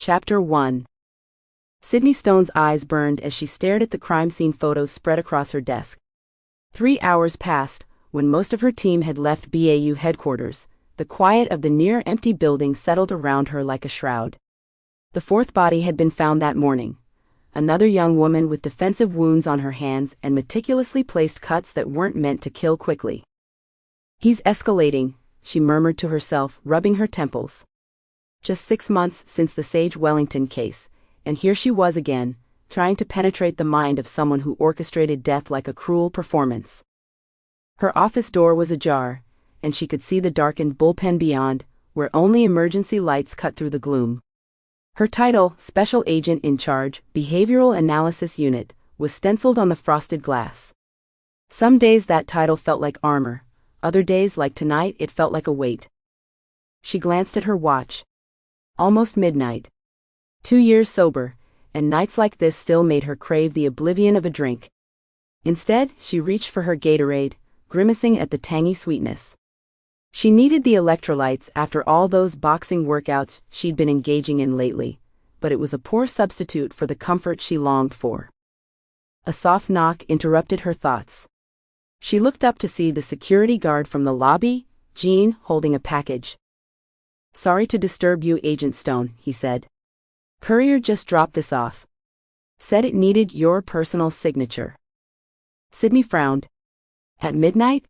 Chapter 1. Sidney Stone's eyes burned as she stared at the crime scene photos spread across her desk. 3 hours passed, when most of her team had left BAU headquarters. The quiet of the near-empty building settled around her like a shroud. The fourth body had been found that morning. Another young woman with defensive wounds on her hands and meticulously placed cuts that weren't meant to kill quickly. "He's escalating," she murmured to herself, rubbing her temples. Just 6 months since the Sage Wellington case, and here she was again, trying to penetrate the mind of someone who orchestrated death like a cruel performance. Her office door was ajar, and she could see the darkened bullpen beyond, where only emergency lights cut through the gloom. Her title, Special Agent in Charge, Behavioral Analysis Unit, was stenciled on the frosted glass. Some days that title felt like armor, other days, like tonight, it felt like a weight. She glanced at her watch. Almost midnight. 2 years sober, and nights like this still made her crave the oblivion of a drink. Instead, she reached for her Gatorade, grimacing at the tangy sweetness. She needed the electrolytes after all those boxing workouts she'd been engaging in lately, but it was a poor substitute for the comfort she longed for. A soft knock interrupted her thoughts. She looked up to see the security guard from the lobby, Gene, holding a package. "Sorry to disturb you, Agent Stone," he said. "Courier just dropped this off. Said it needed your personal signature." Sidney frowned. At midnight?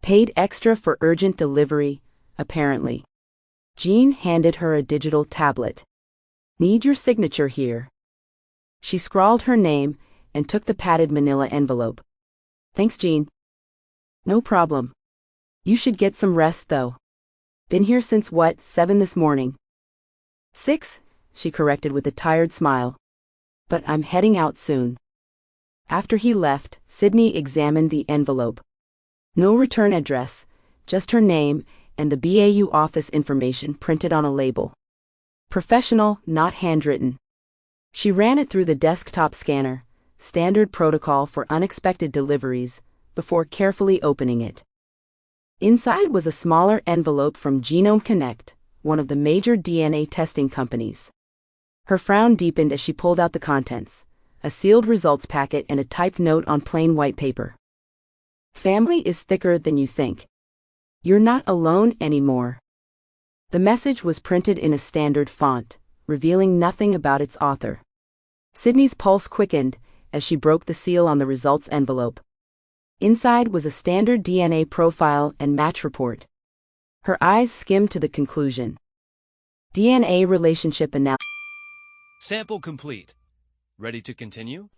Paid extra for urgent delivery, apparently. Gene handed her a digital tablet. "Need your signature here." She scrawled her name and took the padded manila envelope. "Thanks, Gene." "No problem. You should get some rest, though. Been here since 7 this morning?" "6, she corrected with a tired smile. "But I'm heading out soon." After he left, Sidney examined the envelope. No return address, just her name and the BAU office information printed on a label. Professional, not handwritten. She ran it through the desktop scanner, standard protocol for unexpected deliveries, before carefully opening it. Inside was a smaller envelope from Genome Connect, one of the major DNA testing companies. Her frown deepened as she pulled out the contents, a sealed results packet and a typed note on plain white paper. "Family is thicker than you think. You're not alone anymore." The message was printed in a standard font, revealing nothing about its author. Sidney's pulse quickened as she broke the seal on the results envelope. Inside was a standard DNA profile and match report. Her eyes skimmed to the conclusion. DNA relationship analysis. Sample complete. Ready to continue?